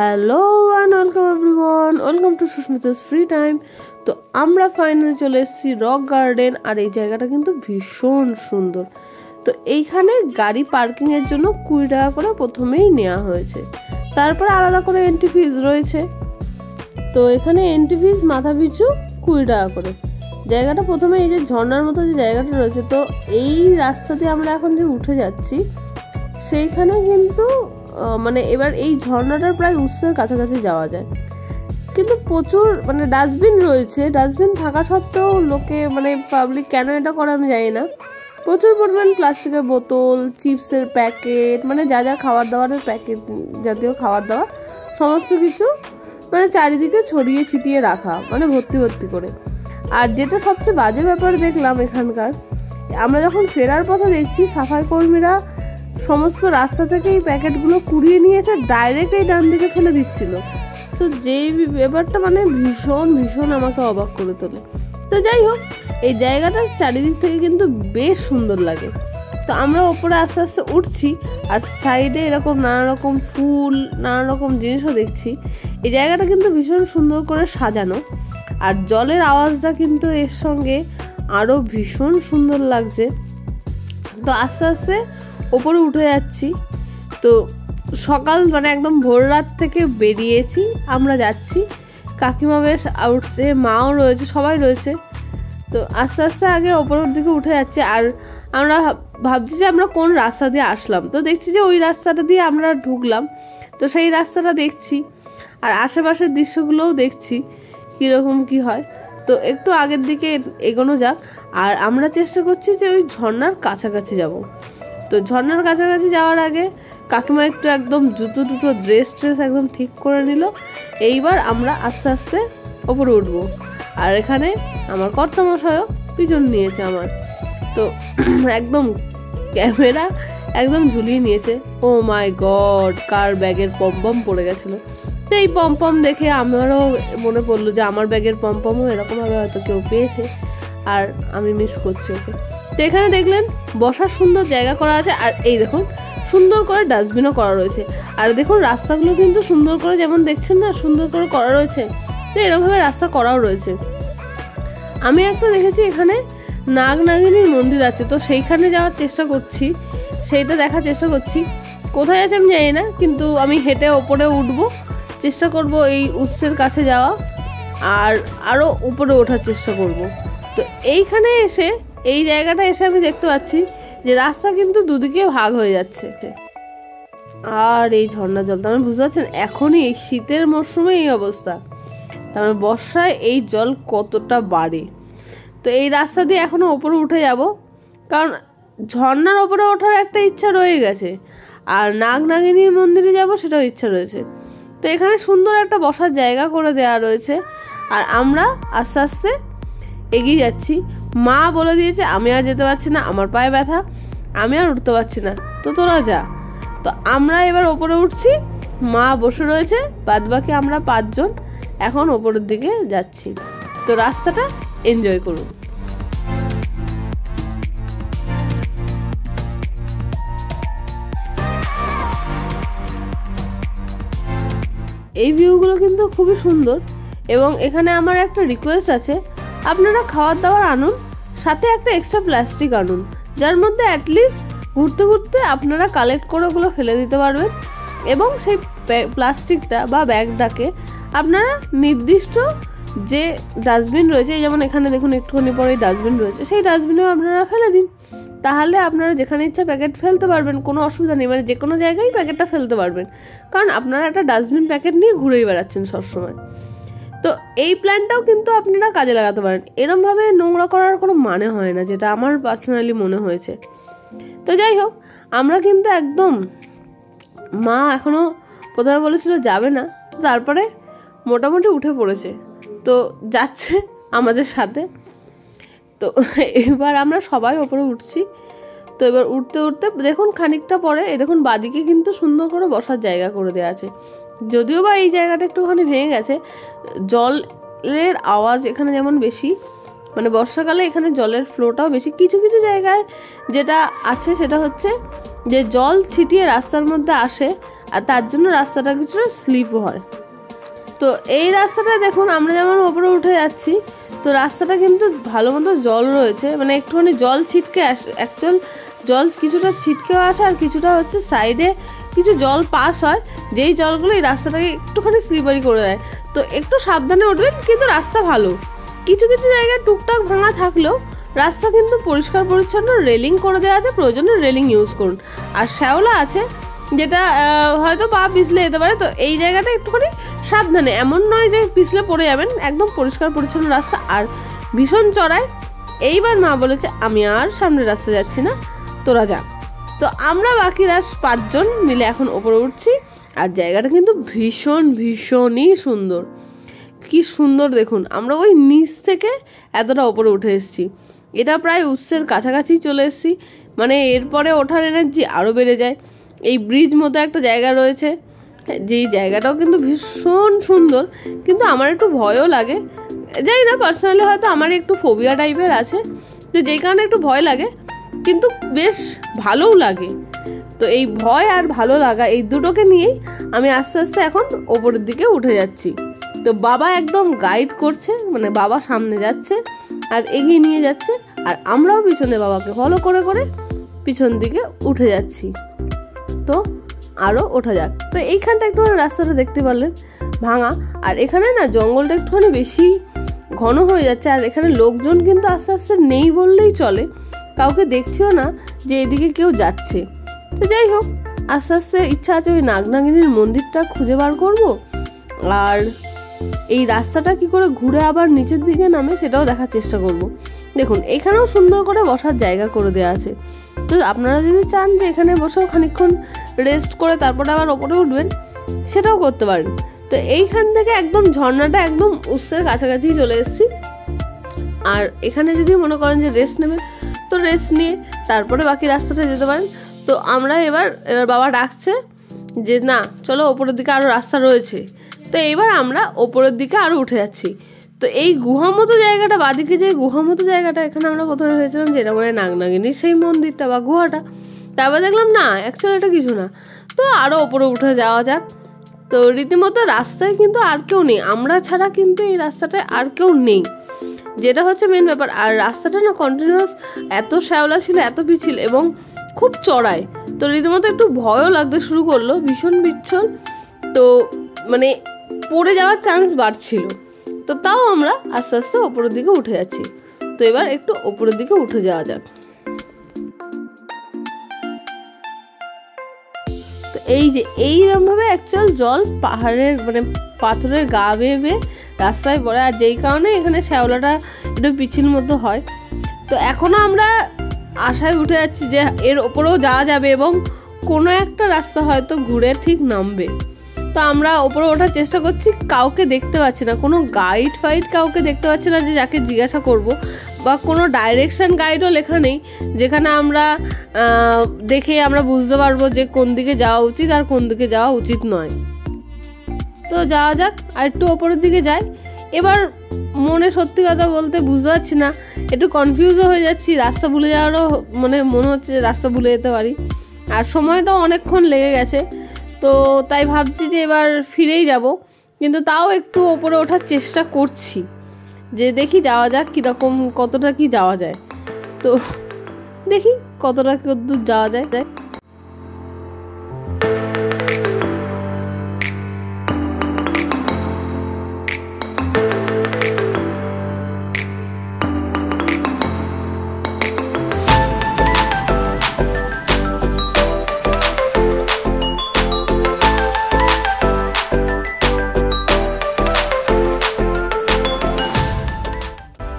Hello and welcome everyone, welcome to Susmita's free time. তো আমরা finally চলে এসেছি রক গার্ডেন, আর এই জায়গাটা কিন্তু ভীষণ সুন্দর। তো এইখানে গাড়ি পার্কিংয়ের জন্য 20 টাকা করে প্রথমেই নেওয়া হয়েছে, তারপরে আলাদা করে এন্ট্রি ফিজ রয়েছে। তো এখানে এন্ট্রি ফিজ মাথা পিছু 20 টাকা করে। জায়গাটা প্রথমে এই যে ঝর্ণার মতো যে জায়গাটা রয়েছে, তো এই রাস্তা দিয়ে আমরা এখন যে উঠে যাচ্ছি সেইখানে কিন্তু মানে এবার এই ঝর্ণাটার প্রায় উৎসের কাছাকাছি যাওয়া যায়, কিন্তু প্রচুর মানে ডাস্টবিন রয়েছে। ডাস্টবিন থাকা সত্ত্বেও লোকে মানে পাবলিক কেন এটা করে আমি জানি না। প্রচুর পরিমাণ প্লাস্টিকের বোতল, চিপসের প্যাকেট, মানে যা যা খাবার দাবারের প্যাকেট জাতীয় খাবার দাবার সমস্ত কিছু মানে চারিদিকে ছড়িয়ে ছিটিয়ে রাখা, মানে ভর্তি ভর্তি করে। আর যেটা সবচেয়ে বাজে ব্যাপার দেখলাম এখানকার, আমরা যখন ফেরার পথে দেখছি সাফাই কর্মীরা সমস্ত রাস্তা থেকে এই প্যাকেটগুলো কুড়িয়ে নিয়েছে, ডাইরেক্ট এই ডান দিকে ফেলে দিচ্ছিল। তো যেই ব্যাপারটা মানে ভীষণ ভীষণ আমাকে অবাক করে তোলে। তো যাই হোক, এই জায়গাটা চারিদিক থেকে কিন্তু বেশ সুন্দর লাগে। তো আমরা ওপরে আস্তে আস্তে উঠছি, আর সাইডে এরকম নানা রকম ফুল, নানা রকম জিনিসও দেখছি। এই জায়গাটা কিন্তু ভীষণ সুন্দর করে সাজানো, আর জলের আওয়াজটা কিন্তু এর সঙ্গে আরও ভীষণ সুন্দর লাগছে। তো আস্তে আস্তে ওপরে উঠে যাচ্ছি। তো সকাল মানে একদম ভোর রাত থেকে বেরিয়েছি, আমরা যাচ্ছি। কাকিমা বেশ উঠছে, মাও রয়েছে, সবাই রয়েছে। তো আস্তে আস্তে আগে ওপরের দিকে উঠে যাচ্ছে, আর আমরা ভাবছি যে আমরা কোন রাস্তা দিয়ে আসলাম। তো দেখছি যে ওই রাস্তাটা দিয়ে আমরা ঢুকলাম। তো সেই রাস্তাটা দেখছি, আর আশেপাশের দৃশ্যগুলোও দেখছি কীরকম কী হয়। তো একটু আগের দিকে এগোনো যাক, আর আমরা চেষ্টা করছি যে ওই ঝর্ণার কাছাকাছি যাব। তো ঝর্ণার কাছাকাছি যাওয়ার আগে কাকিমা একটু একদম জুতো টুটো ড্রেস একদম ঠিক করে নিল। এইবার আমরা আস্তে আস্তে ওপরে উঠবো, আর এখানে আমার কর্তামশায়ও পিছন নিয়েছে আমার। তো একদম ক্যামেরা একদম ঝুলিয়ে নিয়েছে। ও মাই গড, কার ব্যাগের পম্পম পড়ে গেছিলো। তো এই পম্পম দেখে আমারও মনে পড়লো যে আমার ব্যাগের পম্পমও এরকমভাবে হয়তো কেউ পেয়েছে, আর আমি মিস করছি ওকে। তো এখানে দেখলেন বসার সুন্দর জায়গা করা আছে, আর এই দেখুন সুন্দর করে ডাস্টবিনও করা রয়েছে। আর দেখুন রাস্তাগুলো কিন্তু সুন্দর করে, যেমন দেখছেন না সুন্দর করে করা রয়েছে, তো এরকমভাবে রাস্তা করাও রয়েছে। আমি একটা দেখেছি এখানে নাগ নাগিনীর মন্দির আছে, তো সেইখানে যাওয়ার চেষ্টা করছি, সেইটা দেখার চেষ্টা করছি। কোথায় আছে আমি জানি না, কিন্তু আমি হেঁটে ওপরে উঠবো, চেষ্টা করব এই উৎসের কাছে যাওয়া, আর আরও উপরে ওঠার চেষ্টা করব। তো এইখানে এসে, এই জায়গাটা এসে আমি দেখতে পাচ্ছি যে রাস্তা কিন্তু দুদিকে ভাগ হয়ে যাচ্ছে। আর এই ঝর্ণা জল, তার মানে বুঝতে পারছেন এখনই এই শীতের মরশুমে এই অবস্থা, তার মানে বর্ষায় এই জল কতটা বাড়ে। তো এই রাস্তা দিয়ে এখনো ওপরে উঠে যাব, কারণ ঝর্ণার ওপরে ওঠার একটা ইচ্ছা রয়ে গেছে, আর নাগ নাগিনীর মন্দিরে যাব সেটাও ইচ্ছা রয়েছে। তো এখানে সুন্দর একটা বসার জায়গা করে দেওয়া রয়েছে, আর আমরা আস্তে আস্তে এগিয়ে যাচ্ছি। মা বলে দিয়েছে আমি আর যেতে পারছি না, আমার পায়ে ব্যথা, আমি আর উঠতে পারছি না, তো তোরা যা। তো আমরা এবার ওপরে উঠছি, মা বসে রয়েছে, বাদবাকি আমরা 5 জন এখন ওপরের দিকে যাচ্ছি। তো রাস্তাটা এনজয় করুন। এই ভিউগুলো কিন্তু খুবই সুন্দর, এবং এখানে আমার একটা রিকোয়েস্ট আছে, আপনারা খাবার দাবার আনুন, সাথে একটা এক্সট্রা প্লাস্টিক আনুন, যার মধ্যে অ্যাটলিস্ট ঘুরতে ঘুরতে আপনারা কালেক্ট করে ওগুলো ফেলে দিতে পারবেন, এবং সেই প্লাস্টিকটা বা ব্যাগটাকে আপনারা নির্দিষ্ট যে ডাস্টবিন রয়েছে, যেমন এখানে দেখুন একটুখানি পরে ডাস্টবিন রয়েছে, সেই ডাস্টবিনেও আপনারা ফেলে দিন। তাহলে আপনারা যেখানে ইচ্ছা প্যাকেট ফেলতে পারবেন, কোনো অসুবিধা নেই, মানে যে কোনো জায়গায় প্যাকেটটা ফেলতে পারবেন, কারণ আপনারা একটা ডাস্টবিন প্যাকেট নিয়ে ঘুরেই বেড়াচ্ছেন সবসময়। তো এই প্ল্যানটাও কিন্তু আপনারা কাজে লাগাতে পারেন। এরমভাবে নোংরা করার কোনো মানে হয় না, যেটা আমার পার্সোনালি মনে হয়েছে। তো যাই হোক, আমরা কিন্তু একদম, মা এখনও প্রথমে বলেছিল যাবে না, তো তারপরে মোটামুটি উঠে পড়েছে, তো যাচ্ছে আমাদের সাথে। তো এবার আমরা সবাই ওপরে উঠছি। তো এবার উঠতে উঠতে দেখুন খানিকটা পরে এই দেখুন বাদিকে কিন্তু সুন্দর করে বসার জায়গা করে দেওয়া আছে, যদিও বা এই জায়গাটা একটুখানি ভেঙে গেছে। জলের আওয়াজ এখানে যেমন বেশি, মানে বর্ষাকালে এখানে জলের ফ্লোটাও বেশি। কিছু কিছু জায়গায় যেটা আছে সেটা হচ্ছে যে জল ছিটিয়ে রাস্তার মধ্যে আসে, আর তার জন্য রাস্তাটা কিছুটা স্লিপও হয়। তো এই রাস্তাটা দেখুন, আমরা যেমন ওপরে উঠে যাচ্ছি, তো রাস্তাটা কিন্তু ভালো মতো জল রয়েছে, মানে একটুখানি জল ছিটকে আসে, অ্যাকচুয়াল জল কিছুটা ছিটকেও আসে আর কিছুটা হচ্ছে সাইডে কিছু জল পাস হয়, যেই জলগুলো এই রাস্তাটাকে একটুখানি স্লিপারি করে দেয়। তো একটু সাবধানে উঠবেন, কিন্তু রাস্তা ভালো। কিছু কিছু জায়গায় টুকটাক ভাঙা থাকলেও রাস্তা কিন্তু পরিষ্কার পরিচ্ছন্ন, রেলিং করে দেওয়া আছে, প্রয়োজনে রেলিং ইউজ করুন। আর শ্যাওলা আছে, যেটা হয়তো পা পিছলে যেতে পারে, তো এই জায়গাটা একটুখানি সাবধানে, এমন নয় যে পিছলে পড়ে যাবেন, একদম পরিষ্কার পরিচ্ছন্ন রাস্তা আর ভীষণ চড়ায়। এইবার মা বলেছে আমি আর সামনের রাস্তা যাচ্ছি না, তোরা যা। তো আমরা বাকিরা 5 জন মিলে এখন ওপরে উঠছি, আর জায়গাটা কিন্তু ভীষণই সুন্দর। কি সুন্দর দেখুন, আমরা ওই নিচ থেকে এতটা ওপরে উঠে এসেছি, এটা প্রায় উৎসের কাছাকাছি চলে এসেছি, মানে এরপরে ওঠার এনার্জি আরও বেড়ে যায়। এই ব্রিজ মতো একটা জায়গা রয়েছে, যেই জায়গাটাও কিন্তু ভীষণ সুন্দর, কিন্তু আমার একটু ভয়ও লাগে, জানি না পার্সোনালি হয়তো আমার একটু ফোবিয়া টাইপের আছে, তো যেই কারণে একটু ভয় লাগে, কিন্তু বেশ ভালোও লাগে। তো এই ভয় আর ভালো লাগা এই দুটোকে নিয়েই আমি আস্তে আস্তে এখন ওপরের দিকে উঠে যাচ্ছি। তো বাবা একদম গাইড করছে, মানে বাবা সামনে যাচ্ছে আর এগিয়ে নিয়ে যাচ্ছে, আর আমরাও পিছনে বাবাকে ফলো করে করে পিছন দিকে উঠে যাচ্ছি। তো আরও ওঠা যাক। তো এইখানটা একটু রাস্তাটা দেখতে পারলেন ভাঙা, আর এখানে না জঙ্গলটা একটুখানি বেশি ঘন হয়ে যাচ্ছে, আর এখানে লোকজন কিন্তু আস্তে আস্তে নেই বললেই চলে, কাউকে দেখছিও না যে এদিকে কেউ যাচ্ছে। তো যাই হোক, আস্তে আস্তে ইচ্ছা আছে ওই নাগনাগিনীর মন্দিরটা খুঁজে বার করব, আর এই রাস্তাটা কি করে ঘুরে আবার নিচের দিকে নামে সেটাও দেখার চেষ্টা করব। দেখুন এখানেও সুন্দর করে বসার জায়গা করে দেওয়া আছে, তো আপনারা যদি চান যে এখানে বসেও খানিকক্ষণ রেস্ট করে তারপরে আবার ওপরে উঠবেন, সেটাও করতে পারেন। তো এইখান থেকে একদম ঝর্ণাটা একদম উৎসের কাছাকাছি চলে এসেছি, আর এখানে যদি মনে করেন যে রেস্ট নেবেন, তো রেস্ট নিয়ে তারপরে বাকি রাস্তাটা যেতে পারেন। তো আমরা এবার বাবা ডাকছে যে না চলো ওপরের দিকে আরও রাস্তা রয়েছে, তো এবার আমরা ওপরের দিকে আরও উঠে যাচ্ছি। তো এই গুহা মতো জায়গাটা, বাদিকে যে গুহা মতো জায়গাটা, এখানে আমরা প্রথমে ভেবেছিলাম যে এটা মানে নাগনাগিনীর সেই মন্দিরটা বা গুহাটা, তারপর দেখলাম না, অ্যাকচুয়ালি এটা কিছু না। তো আরও ওপরে উঠে যাওয়া যাক। তো রীতিমতো রাস্তায় কিন্তু আর কেউ নেই, আমরা ছাড়া কিন্তু এই রাস্তাটায় আর কেউ নেই, যেটা হচ্ছে মেন ব্যাপার। আর রাস্তাটা না কন্টিনিউয়াস এত শ্যাওলা ছিল, এত পিছিল এবং খুব চড়ায়, তো রীতিমতো একটু ভয়ও লাগতে শুরু করলো, ভীষণ বিচ্ছল, তো মানে পড়ে যাওয়ার চান্স বাড়ছিল। তো তাও আমরা আস্তে আস্তে ওপরের দিকে উঠে যাচ্ছি। তো এবার একটু ওপরের দিকে উঠে যাওয়া যাক। তো এই যে এইরকমভাবে অ্যাকচুয়াল জল পাহাড়ের মানে পাথরের গা বেয়ে বেয়ে রাস্তায় পড়ে, আর যেই কারণে এখানে শ্যাওলাটা একটু পিছিল মতো হয়। তো এখনও আমরা আশায় উঠে যাচ্ছি যে এর ওপরেও যাওয়া যাবে এবং কোনো একটা রাস্তা হয়তো ঘুরে ঠিক নামবে। তো আমরা ওপরে ওঠার চেষ্টা করছি, কাউকে দেখতে পাচ্ছি না, কোনো গাইড ফাইড কাউকে দেখতে পাচ্ছি না যে যাকে জিজ্ঞাসা করব, বা কোনো ডাইরেকশন গাইডও লেখা নেই যেখানে আমরা দেখে আমরা বুঝতে পারবো যে কোন দিকে যাওয়া উচিত আর কোন দিকে যাওয়া উচিত নয়। তো যাওয়া যাক, আর একটু ওপরের দিকে যাই। এবার মনে সত্যি কথা বলতে বুঝতে পারছি না, একটু কনফিউজও হয়ে যাচ্ছি, রাস্তা ভুলে যাওয়ারও মানে মনে হচ্ছে যে রাস্তা ভুলে যেতে পারি, আর সময়টাও অনেকক্ষণ লেগে গেছে। তো তাই ভাবছি যে এবার ফিরেই যাব, কিন্তু তাও একটু ওপরে ওঠার চেষ্টা করছি যে দেখি যাওয়া যাক কীরকম, কতটা কি যাওয়া যায়। তো দেখি কতটা কতদূর যাওয়া যায়।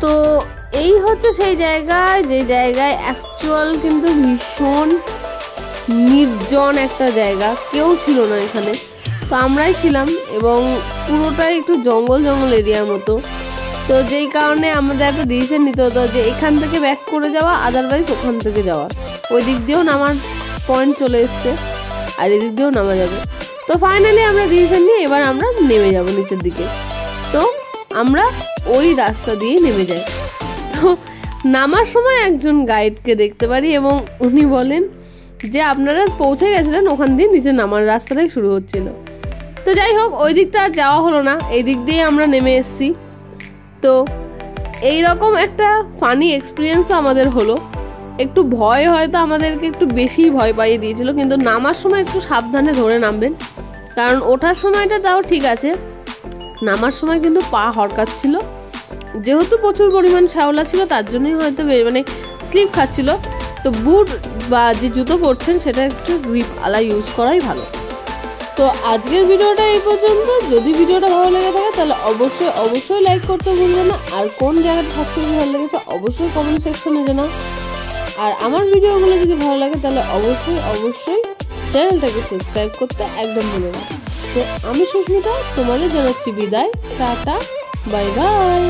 তো এই হচ্ছে সেই জায়গায়, যে জায়গায় অ্যাকচুয়াল কিন্তু ভীষণ নির্জন একটা জায়গা, কেউ ছিল না এখানে, তো আমরাই ছিলাম, এবং পুরোটাই একটু জঙ্গল জঙ্গল এরিয়ার মতো। তো যেই কারণে আমাদের একটা ডিসিশন নিতে হতো যে এখান থেকে ব্যাক করে যাওয়া, আদারওয়াইজ ওখান থেকে যাওয়া, ওই দিক দিয়েও নামার পয়েন্ট চলে এসছে আর এদিক দিয়েও নামা যাবে। তো ফাইনালি আমরা ডিসিশন নিয়ে এবার আমরা নেমে যাব নিচের দিকে। তো আমরা ওই রাস্তা দিয়ে নেমে যাই। তো নামার সময় একজন গাইডকে দেখতে পারি এবং উনি বলেন যে আপনারা পৌঁছে গেছিলেন ওখান দিয়ে নিচে নামার রাস্তাটাই শুরু হচ্ছিল। তো যাই হোক, ওই দিকটা আর যাওয়া হলো না, এই দিক দিয়ে আমরা নেমে এসেছি। তো এইরকম একটা ফানি এক্সপিরিয়েন্সও আমাদের হলো। একটু ভয় হয়তো আমাদেরকে একটু বেশি ভয় পাইয়ে দিয়েছিল, কিন্তু নামার সময় একটু সাবধানে ধরে নামবেন, কারণ ওঠার সময়টা তাও ঠিক আছে, নামার সময় কিন্তু পা হরকাচ্ছিল। যেহেতু প্রচুর পরিমাণ শ্যাওলা ছিল তার জন্যই হয়তো মানে স্লিপ খাচ্ছিল। তো বুট বা যে জুতো পরছেন সেটা একটু গ্রিপ আলা ইউজ করাই ভালো। তো আজকের ভিডিওটা এই পর্যন্ত। যদি ভিডিওটা ভালো লেগে থাকে তাহলে অবশ্যই লাইক করতে ভুলবেন না। আর কোন জায়গাটা সবচেয়ে ভালো লেগেছে অবশ্যই কমেন্ট সেকশনে জানাও। আর আমার ভিডিওগুলো যদি ভালো লাগে তাহলে অবশ্যই চ্যানেলটাকে সাবস্ক্রাইব করতে একদম ভুলো না। তো আমি সুস্মিতা, তোমাদের জানাচ্ছি বিদায়, টাটা, বাই বাই।